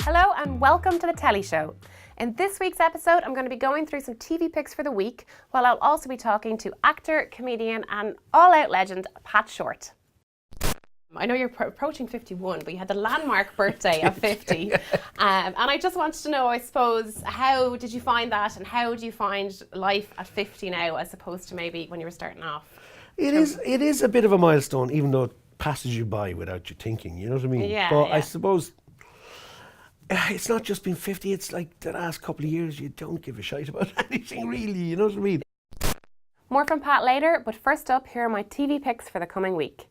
Hello and welcome to the Telly Show. In this week's episode, I'm going to be going through some TV picks for the week, while I'll also be talking to actor, comedian and all-out legend Pat Shortt. I know you're approaching 51, but you had the landmark birthday of 50. And I just wanted to know, I suppose, how did you find that and how do you find life at 50 now as opposed to maybe when you were starting off? It is a bit of a milestone, even though it passes you by without you thinking, you know what I mean? Yeah, but yeah. I suppose it's not just been 50, it's like the last couple of years you don't give a shite about anything really, you know what I mean? More from Pat later, but first up, here are my TV picks for the coming week.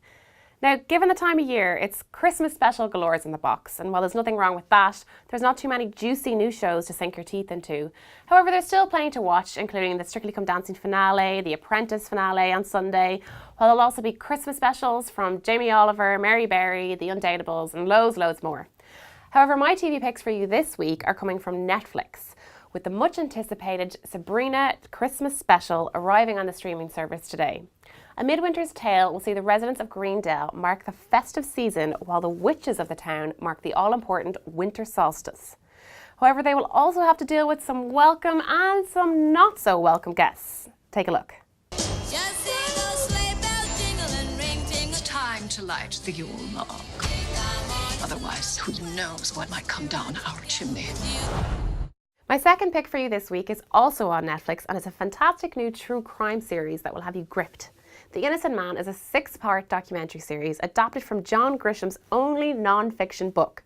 Now, given the time of year, it's Christmas special galores in the box, and while there's nothing wrong with that, there's not too many juicy new shows to sink your teeth into. However, there's still plenty to watch, including the Strictly Come Dancing finale, the Apprentice finale on Sunday, while there'll also be Christmas specials from Jamie Oliver, Mary Berry, The Undateables, and loads more. However, my TV picks for you this week are coming from Netflix, with the much anticipated Sabrina Christmas special arriving on the streaming service today. A Midwinter's Tale will see the residents of Greendale mark the festive season while the witches of the town mark the all-important winter solstice. However, they will also have to deal with some welcome and some not so welcome guests. Take a look. It's time to light the Yule log. Otherwise, who knows what might come down our chimney. My second pick for you this week is also on Netflix and it's a fantastic new true crime series that will have you gripped. The Innocent Man is a 6-part documentary series adapted from John Grisham's only non-fiction book.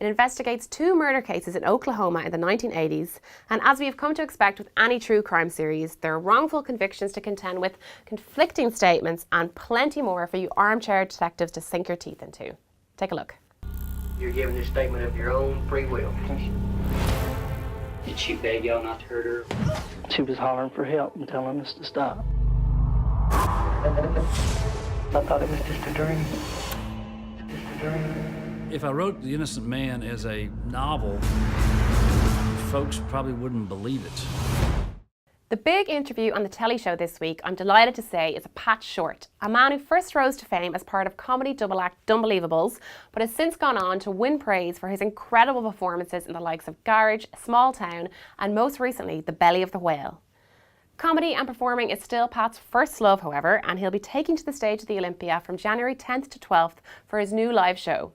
It investigates 2 murder cases in Oklahoma in the 1980s, and as we have come to expect with any true crime series, there are wrongful convictions to contend with, conflicting statements, and plenty more for you armchair detectives to sink your teeth into. Take a look. You're giving this statement of your own free will. Did she beg y'all not to hurt her? She was hollering for help and telling us to stop. I thought it was just a dream. Just a dream. If I wrote The Innocent Man as a novel, folks probably wouldn't believe it. The big interview on the Telly Show this week, I'm delighted to say, is a Pat Shortt, a man who first rose to fame as part of comedy double act Dumbelievables, but has since gone on to win praise for his incredible performances in the likes of Garage, Small Town, and most recently, The Belly of the Whale. Comedy and performing is still Pat's first love, however, and he'll be taking to the stage at the Olympia from January 10th to 12th for his new live show.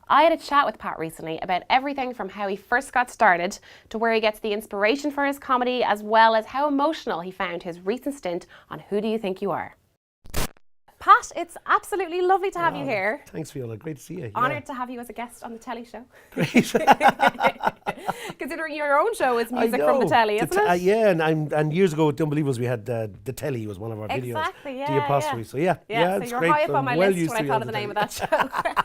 I had a chat with Pat recently about everything from how he first got started to where he gets the inspiration for his comedy, as well as how emotional he found his recent stint on Who Do You Think You Are? Pat, it's absolutely lovely to have you here. Thanks, Fiona. Great to see you. Honoured to have you as a guest on the Telly Show. Great. Considering your own show is music from the Telly, isn't it? Yeah, and years ago with Unbelievers we had the Telly was one of our videos. Exactly, yeah. The apostrophe. So Yeah, it's so you're great. high up on my I'm well list used when I to thought on of the the name of telly. that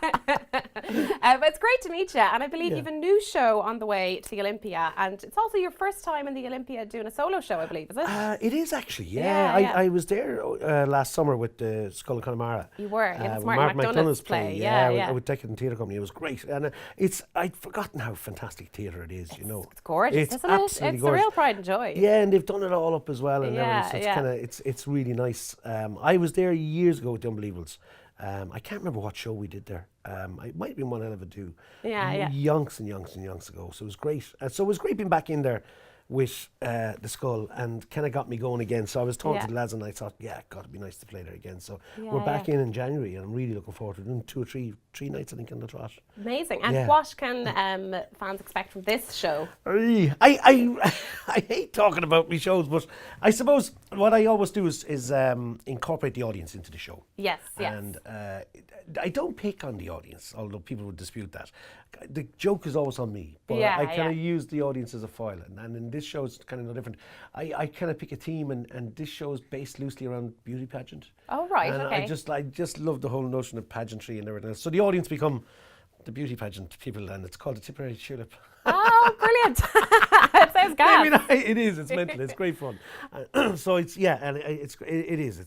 show. But it's great to meet you, and I believe you have a new show on the way to the Olympia, and it's also your first time in the Olympia doing a solo show, I believe, is it? It is actually, Yeah, I was there last summer with the Skull and Connemara. You were, yeah, with Mark McDonagh's play. Yeah. With Deccan Theatre Company. It was great, and I'd forgotten how fantastic theatre it is. You know, It's gorgeous, isn't it? absolutely It's gorgeous. a real pride and joy. Yeah, and they've done it all up as well, and Yeah, everything. So it's really nice. I was there years ago with the Unbelievables. I can't remember what show we did there. It might have been one 11 Yeah. Yonks ago. So it was great. So it was great being back in there with the Skull, and kind of got me going again. So I was talking to the lads and I thought, God, it'd be nice to play there again. So we're back in January, and I'm really looking forward to doing 2 or 3 nights, I think, in the trot. Amazing. And what can fans expect from this show? I hate talking about my shows, but I suppose what I always do is incorporate the audience into the show. Yes. And I don't pick on the audience, although people would dispute that. The joke is always on me, but I kind of use the audience as a foil. And in this show, it's kind of no different. I kind of pick a theme, and this show is based loosely around beauty pageant. Oh, right, and okay. I just love the whole notion of pageantry and everything else. So the audience become the beauty pageant people, and it's called the Tipperary Tulip. Oh, brilliant. It sounds gas. I mean, it is. It's mental. It's great fun. So it's it's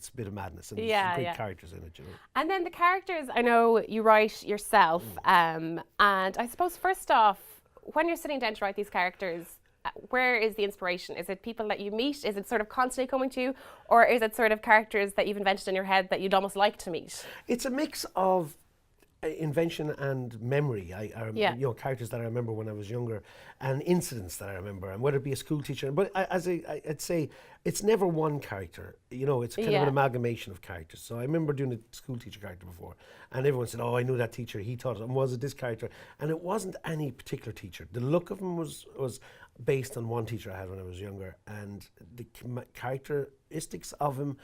a bit of madness, and there's some great characters in it, you know. And then the characters, I know you write yourself, and I suppose first off, when you're sitting down to write these characters, where is the inspiration? Is it people that you meet? Is it sort of constantly coming to you, or is it sort of characters that you've invented in your head that you'd almost like to meet? It's a mix of invention and memory. Yeah. You know, characters that I remember when I was younger, and incidents that I remember, and whether it be a school teacher. But I'd say it's never one character. You know, it's kind of an amalgamation of characters. So I remember doing a school teacher character before, and everyone said, "Oh, I knew that teacher. He taught us." And was it this character? And it wasn't any particular teacher. The look of him was based on one teacher I had when I was younger, and the characteristics of him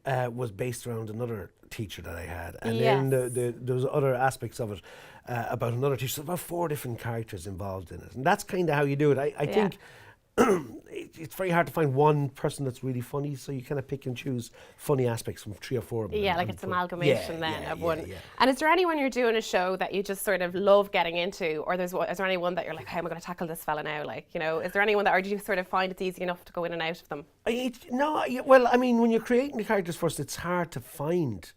was based around another teacher that I had, and then there was other aspects of it about another teacher. So about 4 different characters involved in it, and that's kind of how you do it. I think it's very hard to find one person that's really funny, so you kind of pick and choose funny aspects from 3 or 4 of them. Yeah, like it's amalgamation of one. Yeah. And is there anyone you're doing a show that you just sort of love getting into, or is there anyone that you're like, how am I going to tackle this fella now? Like, you know, is there anyone that, or do you sort of find it's easy enough to go in and out of them? Well, I mean, when you're creating the characters first, it's hard to find.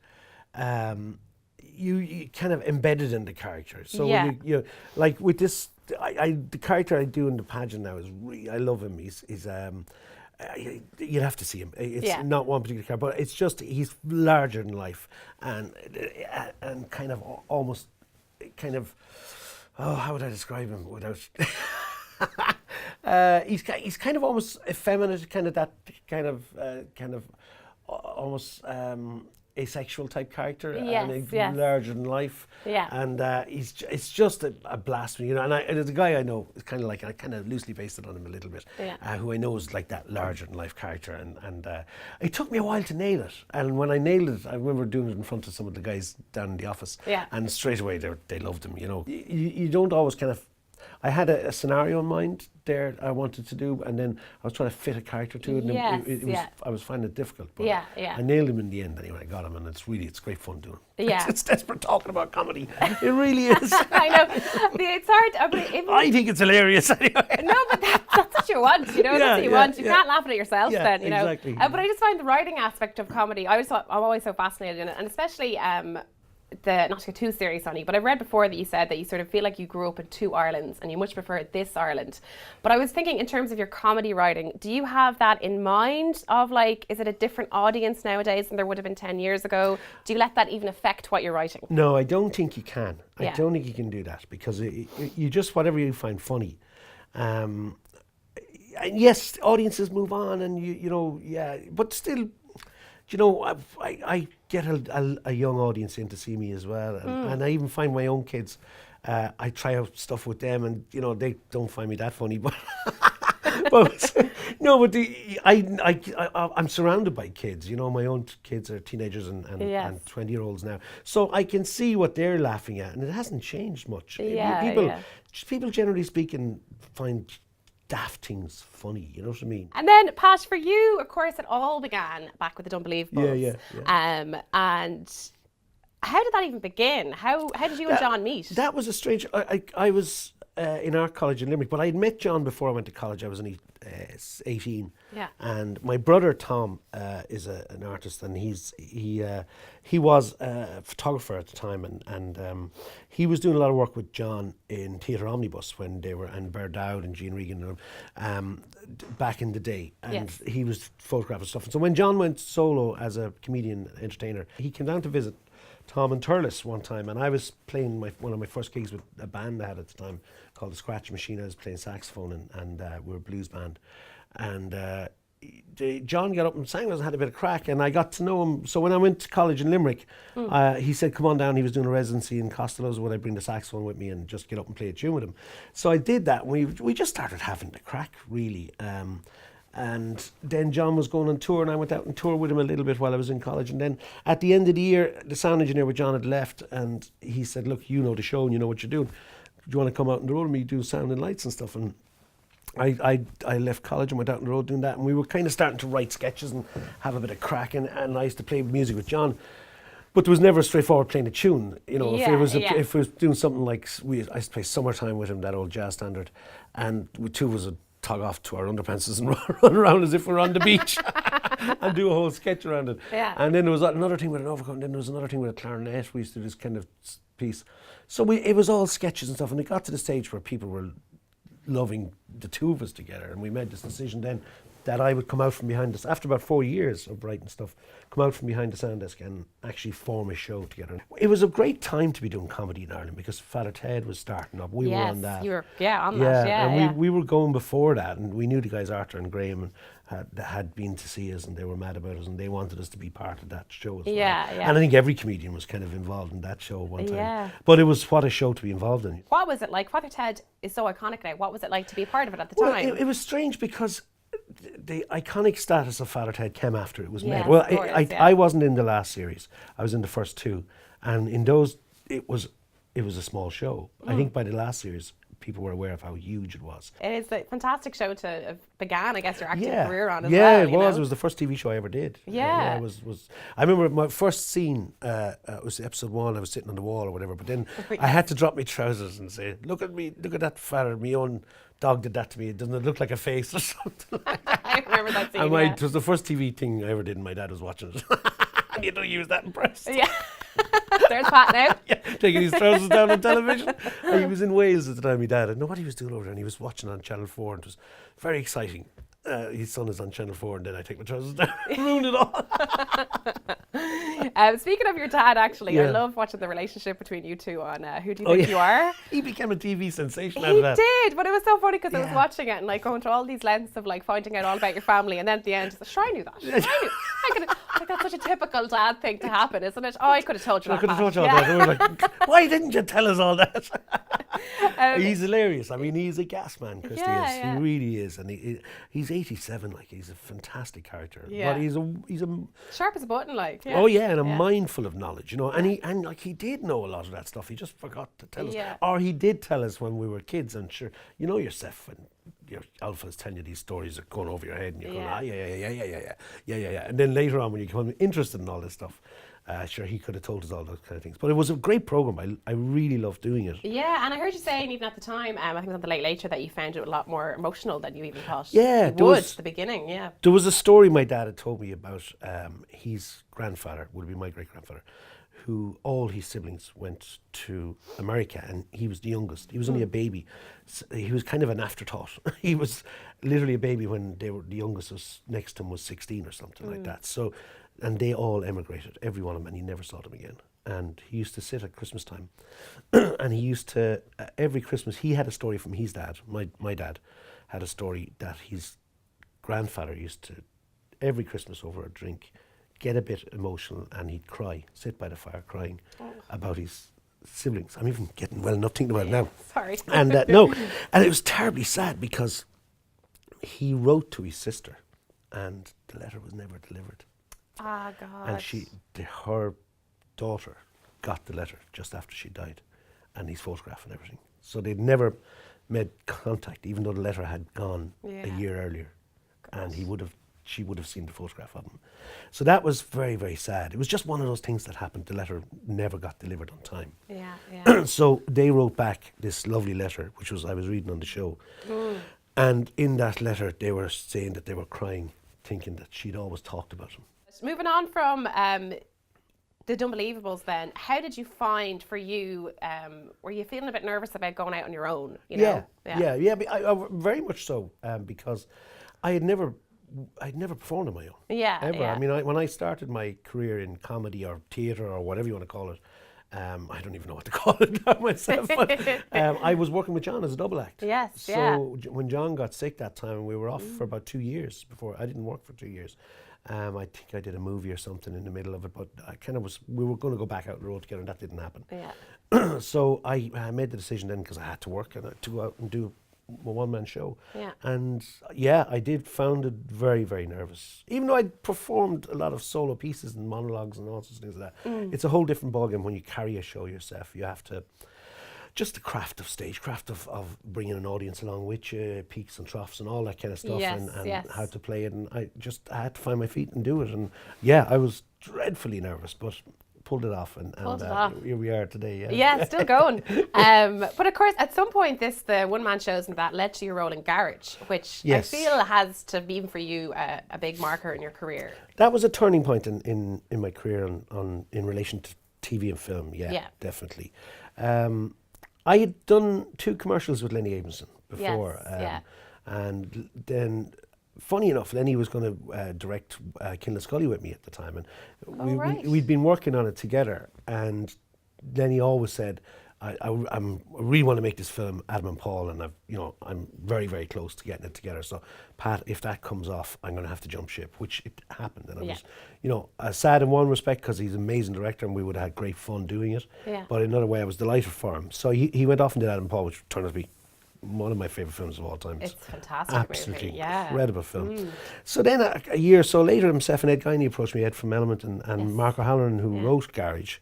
You kind of embedded in the character. So when you like with this, the character I do in the pageant now is I love him. He's you'd have to see him. It's not one particular character, but it's just he's larger than life, and kind of almost how would I describe him without? He's kind of almost effeminate, kind of almost asexual type character, and he's larger than life. Yeah. And it's just a blasphemy, you know. And there's a guy I know, it's kind of like, I kind of loosely based it on him a little bit, who I know is like that larger than life character. And it took me a while to nail it. And when I nailed it, I remember doing it in front of some of the guys down in the office. Yeah. And straight away they loved him, you know. You don't always kind of. I had a scenario in mind there I wanted to do, and then I was trying to fit a character to it, and I was finding it difficult, but I nailed him in the end anyway. I got him, and it's great fun doing it. Yeah. It's desperate talking about comedy. It really is. I know. It's hard. I think it's hilarious anyway. No, but that's what you want, you know, that's what you want. You can't laugh at it yourself then, you know. Exactly. But I just find the writing aspect of comedy, I'm always so fascinated in it, and especially not to get too serious on you, but I read before that you said that you sort of feel like you grew up in 2 Irelands and you much prefer this Ireland. But I was thinking, in terms of your comedy writing, do you have that in mind of, like, is it a different audience nowadays than there would have been 10 years ago? Do you let that even affect what you're writing? No, I don't think you can. I don't think you can do that, because you just, whatever you find funny. And yes, audiences move on, and you know, but still, you know, I get a young audience in to see me as well, and I even find my own kids. I try out stuff with them, and you know, they don't find me that funny, but I'm surrounded by kids. You know, my own kids are teenagers and 20-year-olds now, so I can see what they're laughing at, and it hasn't changed much. People generally speaking find daft things funny, you know what I mean? And then, Pat, for you, of course, it all began back with the Unbelievable. Yeah. And how did that even begin? How did you and John meet? That was a strange. I was in art college in Limerick, but I had met John before I went to college. I was only 18. Yeah. And my brother Tom is an artist, and he was a photographer at the time, and he was doing a lot of work with John in Theatre Omnibus when they were, and Bear Dowd and Jean Regan, back in the day, and he was photographing stuff. And so when John went solo as a comedian entertainer, he came down to visit Tom and Turles one time, and I was playing one of my first gigs with a band I had at the time called the Scratch Machine. I was playing saxophone, and we were a blues band, and John got up and sang with us and had a bit of crack, and I got to know him. So when I went to college in Limerick, he said, come on down. He was doing a residency in Costello's. Would I bring the saxophone with me and just get up and play a tune with him? So I did that, and we just started having the crack, really. And then John was going on tour, and I went out on tour with him a little bit while I was in college. And then at the end of the year, the sound engineer with John had left, and he said, look, you know the show and you know what you're doing. Do you want to come out on the road with me, do sound and lights and stuff? And I left college and went out on the road doing that, and we were kind of starting to write sketches and have a bit of crack, and I used to play music with John. But there was never straightforward playing a tune. You know, if it was doing something like, I used to play Summertime with him, that old jazz standard, and we two was a tug off to our underpants and run around as if we were on the beach and do a whole sketch around it. Yeah. And then there was another thing with an overcome, and then there was another thing with a clarinet. We used to do this kind of piece. So it was all sketches and stuff, and it got to the stage where people were loving the two of us together, and we made this decision then that I would come out from behind this, after about 4 years of writing stuff, come out from behind the sound desk and actually form a show together. It was a great time to be doing comedy in Ireland because Father Ted was starting up. We were on that. You were, on that, and we were going before that, and we knew the guys Arthur and Graham had been to see us, and they were mad about us, and they wanted us to be part of that show as well. And I think every comedian was kind of involved in that show at one time. But it was what a show to be involved in. What was it like? Father Ted is so iconic now. What was it like to be a part of it at the time? It was strange because the iconic status of Father Ted came after it was made. Yes, Well, of course, I wasn't in the last series. I was in the first two, and in those it was a small show. I think by the last series, people were aware of how huge it was. It is a fantastic show to have began, I guess, your acting career on as well. Yeah, it was. It was the first TV show I ever did. Yeah. I remember my first scene, it was episode 1, I was sitting on the wall or whatever, but then I had to drop my trousers and say, look at me, look at that father, my own dog did that to me, doesn't it look like a face or something like that? I remember that scene, And it was the first TV thing I ever did, and my dad was watching it. And you know, he was that impressed. Yeah. There's Pat now. Yeah, taking his trousers down on television. And he was in Wales at the time, my dad. I didn't know what he was doing over there, and he was watching on Channel 4, and it was very exciting. His son is on Channel 4, and then I take my trousers down and ruin it all. Speaking of your dad, actually, I love watching the relationship between you two on Who Do You Think You Are? He became a TV sensation out of that. He did, but it was so funny because I was watching it and like going through all these lengths of like finding out all about your family, and then at the end, it's like, sure, I knew that. Like, that's such a typical dad thing to happen, isn't it? Oh, I could have told you that. I could have told you all that. And we were like, why didn't you tell us all that? He's hilarious. I mean, he's a gas man, Christy is. He really is. And he's 87, like, he's a fantastic character. Yeah. But he's a sharp as a button, like. Oh yeah, and a mindful of knowledge, you know. And he did know a lot of that stuff. He just forgot to tell us. Or he did tell us when we were kids, and sure, you know yourself when your alpha's telling you these stories are going over your head, and you're going, yeah. And then later on, when you become interested in all this stuff, sure, he could have told us all those kind of things. But it was a great program. I really loved doing it. Yeah, and I heard you saying even at the time, I think it was on the Late Late Show, that you found it a lot more emotional than you even thought. Yeah, you would at the beginning. Yeah, there was a story my dad had told me about his grandfather, would be my great grandfather, who all his siblings went to America, and he was the youngest. He was only a baby. So he was kind of an afterthought. He was literally a baby when the youngest was next to him was 16 or something like that. So, and they all emigrated, every one of them, and he never saw them again. And he used to sit at Christmas time, and he used to every Christmas he had a story from his dad. My dad had a story that his grandfather used to every Christmas over a drink get a bit emotional, and he'd cry, sit by the fire crying about his siblings. I'm even getting well enough thinking about it now. Sorry. And and it was terribly sad because he wrote to his sister, and the letter was never delivered. Ah, God. And her daughter got the letter just after she died, and his photograph and everything. So they'd never made contact, even though the letter had gone a year earlier, and she would have seen the photograph of him. So that was very, very sad. It was just one of those things that happened. The letter never got delivered on time. Yeah. So they wrote back this lovely letter, which I was reading on the show. And in that letter, they were saying that they were crying, thinking that she'd always talked about him. Moving on from the Unbelievables then, how did you find for you, were you feeling a bit nervous about going out on your own? You know? Yeah, I very much so, because I'd never performed on my own. Ever. Yeah. I mean, when I started my career in comedy or theatre or whatever you want to call it, I don't even know what to call it now myself, but I was working with John as a double act. Yes, so when John got sick that time, we were off for about 2 years before. I didn't work for 2 years. I think I did a movie or something in the middle of it, but we were going to go back out on the road together, and that didn't happen. Yeah. So I made the decision then, because I had to work and to go out and do a one-man show. Yeah. And I found it very, very nervous. Even though I'd performed a lot of solo pieces and monologues and all sorts of things like that, it's a whole different ballgame when you carry a show yourself. You have to, just the craft of stagecraft of bringing an audience along with you, peaks and troughs and all that kind of stuff, and how to play it. And I had to find my feet and do it. And I was dreadfully nervous, but pulled it off, and here we are today. Yeah, still going. But of course, at some point, the one-man shows and that led to your role in Garage, which I feel has to be for you a big marker in your career. That was a turning point in my career in relation to TV and film. Yeah. Definitely. I had done 2 commercials with Lenny Abenson before, and then funny enough, Lenny was going to direct Scully with me at the time, and right. we'd been working on it together. And Lenny always said, I really want to make this film, Adam and Paul, and I'm very, very close to getting it together. So, Pat, if that comes off, I'm going to have to jump ship, which it happened. And I was, sad in one respect because he's an amazing director and we would have had great fun doing it. Yeah. But in another way, I was delighted for him. So he went off and did Adam and Paul, which turned out to be one of my favourite films of all time. It's fantastic. Absolutely movie. Yeah. incredible film. So then a year or so later, himself and Ed Guiney approached me, Ed from Element and Mark O'Halloran, who wrote Garage.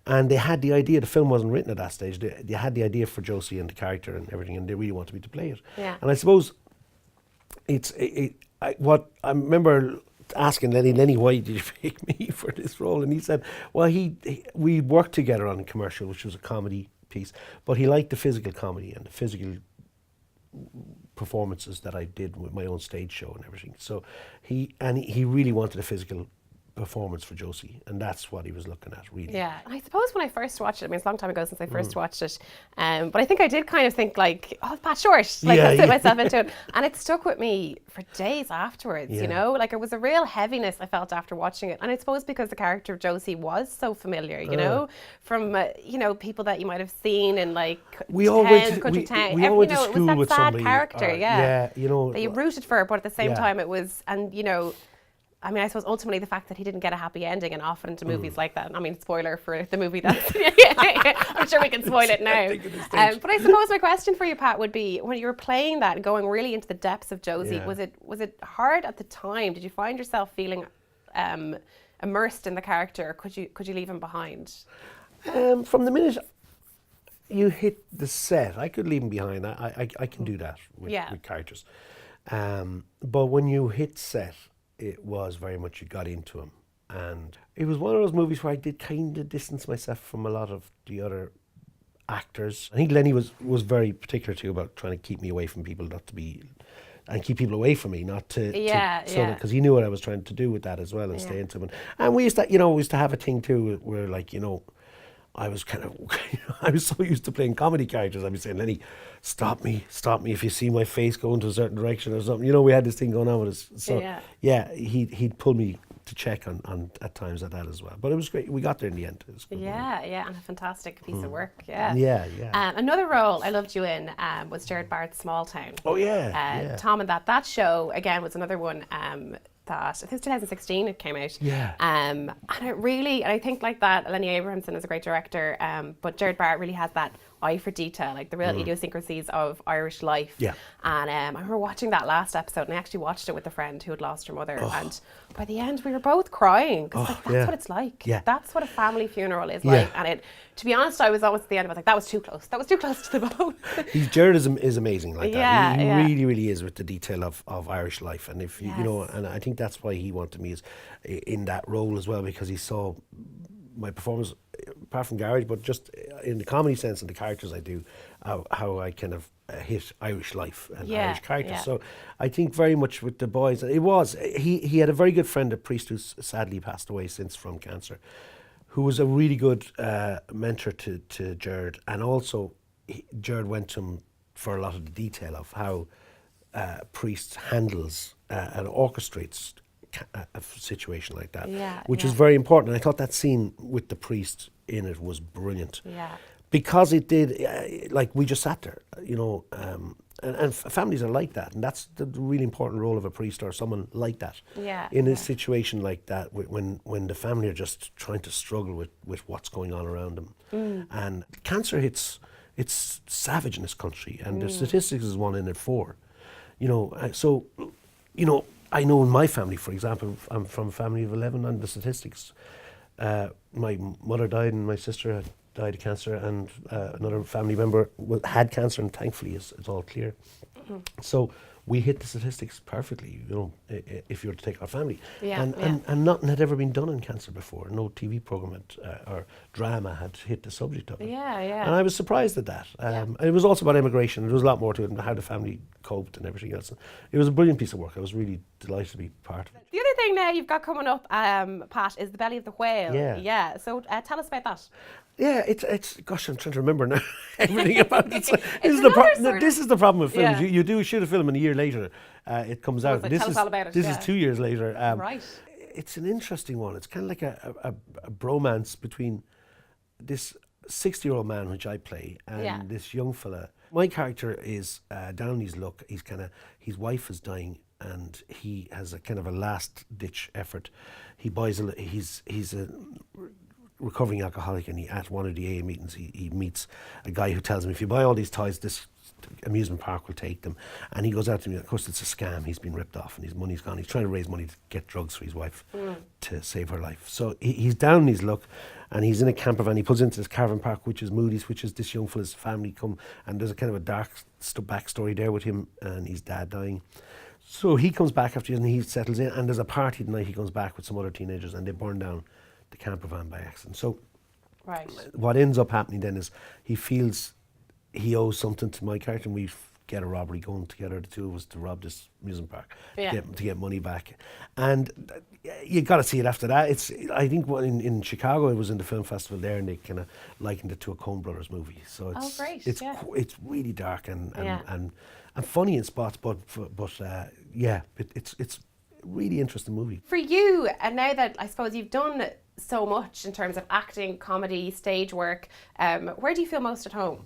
And they had the idea, the film wasn't written at that stage, they had the idea for Josie and the character and everything, and they really wanted me to play it. Yeah. And I suppose what I remember asking Lenny, why did you pick me for this role? And he said, well, we worked together on a commercial, which was a comedy piece, but he liked the physical comedy and the physical performances that I did with my own stage show and everything. So he really wanted a physical performance for Josie, and that's what he was looking at, really. Yeah, I suppose when I first watched it, I mean, it's a long time ago since I first watched it, but I think I did kind of think like, oh, Pat Shortt, like I put myself into it, and it stuck with me for days afterwards, you know, like it was a real heaviness I felt after watching it, and I suppose because the character of Josie was so familiar, you know, from, people that you might have seen in like Country Town, we all went to it school was that with sad somebody, character, that you rooted for, but at the same time it was, and I mean, I suppose ultimately the fact that he didn't get a happy ending, and often to movies like that, I mean, spoiler for the movie, that's I'm sure we can spoil it now. But I suppose my question for you, Pat, would be, when you were playing that and going really into the depths of Josie, was it hard at the time? Did you find yourself feeling immersed in the character? Could you leave him behind? From the minute you hit the set, I could leave him behind. I can do that with characters. But when you hit set, it was very much you got into him, and it was one of those movies where I did kind of distance myself from a lot of the other actors. I think Lenny was very particular too about trying to keep me away from people, and keep people away from me, not to because he knew what I was trying to do with that as well, and stay into him. And we used to have a thing too where like, I was I was so used to playing comedy characters. I'd be saying, Lenny, stop me if you see my face going to a certain direction or something. We had this thing going on with us. So he'd pull me to check on at times at that as well. But it was great. We got there in the end. It was good. And a fantastic piece of work. Yeah. Another role I loved you in was Jared Barrett's Small Town. Oh yeah. Tom and that show again was another one that I think it's 2016 it came out. And I think like that, Lenny Abrahamson is a great director, but Jared Barrett really has that eye for detail, like the real idiosyncrasies of Irish life. And I remember watching that last episode, and I actually watched it with a friend who had lost her mother, and by the end we were both crying, because that's what it's like. That's what a family funeral is like. And to be honest, I was almost at the end, I was like, that was too close to the bone. Jared is amazing like that. He really, really is with the detail of Irish life, and if and I think that's why he wanted me in that role as well, because he saw my performance, apart from Garage, but just in the comedy sense and the characters I do, how I kind of hit Irish life and Irish characters. So I think very much with the boys, he had a very good friend, a priest who's sadly passed away since from cancer, who was a really good mentor to Jared, and also Jared went to him for a lot of the detail of how priest handles and orchestrates a situation like that, which is very important. And I thought that scene with the priest in it was brilliant, because it did, like, we just sat there, and families are like that, and that's the really important role of a priest or someone like that in a situation like that, when the family are just trying to struggle with what's going on around them. And cancer it's savage in this country, and the statistics is 1 in 4, I know in my family, for example, I'm from a family of 11, and the statistics, my mother died and my sister had died of cancer, and another family member had cancer, and thankfully it's all clear. So we hit the statistics perfectly, if you were to take our family. And nothing had ever been done in cancer before. No TV program or drama had hit the subject of it. And I was surprised at that. And it was also about immigration. There was a lot more to it, and how the family coped and everything else. It was a brilliant piece of work. I was really delighted to be part of it. The other thing now you've got coming up, Pat, is The Belly of the Whale. So tell us about that. Yeah, it's. Gosh, I'm trying to remember now everything about it. This is the problem with films. Yeah. You do shoot a film, and a year later, it comes out. Tell us all about it. This is 2 years later. Right. It's an interesting one. It's kind of like a bromance between this 60-year-old man, which I play, and this young fella. My character is down on his luck. His wife is dying, and he has a kind of a last ditch effort. He buys he's a recovering alcoholic, and at one of the AA meetings he meets a guy who tells him, if you buy all these toys, this amusement park will take them. And he goes out to me, of course it's a scam, he's been ripped off and his money's gone. He's trying to raise money to get drugs for his wife to save her life. So he's down on his luck, and he's in a camper van. He pulls into this caravan park, which is Moody's, which is this young fella's family come, and there's a kind of a dark backstory there with him and his dad dying. So he comes back after years and he settles in, and there's a party the night he comes back with some other teenagers, and they burn down the camper van by accident. So what ends up happening then is he feels he owes something to my character, and we get a robbery going together, the two of us, to rob this amusement park to get money back. And you got to see it after that. I think in Chicago, it was in the film festival there, and they kind of likened it to a Coen Brothers movie. So it's really dark and funny in spots, but it's really interesting movie. For you, and now that I suppose you've done so much in terms of acting, comedy, stage work, where do you feel most at home?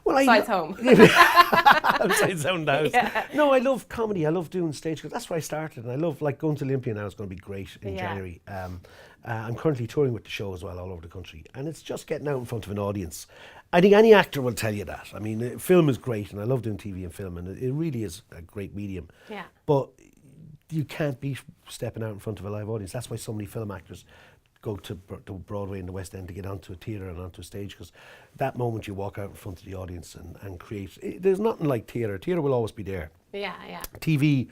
Well, besides home. Besides home house. Yeah. No, I love comedy. I love doing stage, because that's where I started. And I love, like, going to Olympia now is going to be great in January. I'm currently touring with the show as well, all over the country. And it's just getting out in front of an audience. I think any actor will tell you that. I mean, film is great, and I love doing TV and film, and it really is a great medium. Yeah. But you can't beat stepping out in front of a live audience. That's why so many film actors go to Broadway in the West End to get onto a theatre and onto a stage, because that moment you walk out in front of the audience and create, there's nothing like theatre. Theatre will always be there. Yeah. TV,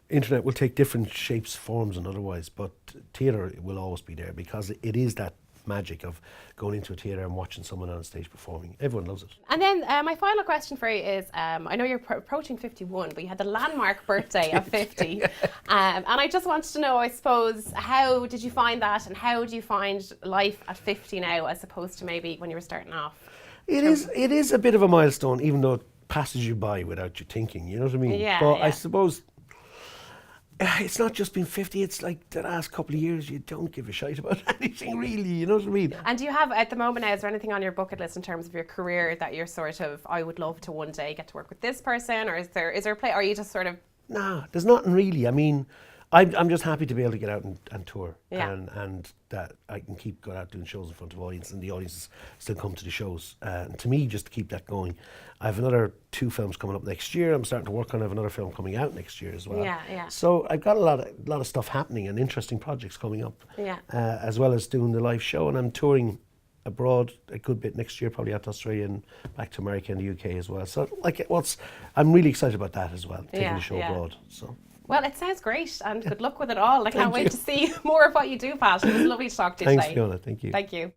internet will take different shapes, forms and otherwise, but theatre will always be there, because it is that magic of going into a theatre and watching someone on stage performing. Everyone loves it. And then my final question for you is, I know you're approaching 51, but you had the landmark birthday of 50. And I just wanted to know, I suppose, how did you find that, and how do you find life at 50 now as opposed to maybe when you were starting off? It is a bit of a milestone, even though it passes you by without you thinking, you know what I mean? But I suppose it's not just been 50, it's like the last couple of years you don't give a shite about anything really, you know what I mean? And do you have, at the moment now, is there anything on your bucket list in terms of your career that you're sort of, I would love to one day get to work with this person, or is there a play, or are you just sort of... Nah, there's nothing really. I mean, I'm just happy to be able to get out and tour, and that I can keep going out doing shows in front of audience, and the audiences still come to the shows. And to me, just to keep that going, I have another 2 films coming up next year. I'm starting to work on. I have another film coming out next year as well. Yeah. So I've got a lot of stuff happening and interesting projects coming up. As well as doing the live show, and I'm touring abroad a good bit next year, probably out to Australia and back to America and the UK as well. So I'm really excited about that as well, taking the show abroad. So. Well, it sounds great, and good luck with it all. I can't wait to see more of what you do, Pat. It was lovely to talk to you today. Thanks, Fiona. Thank you. Thank you.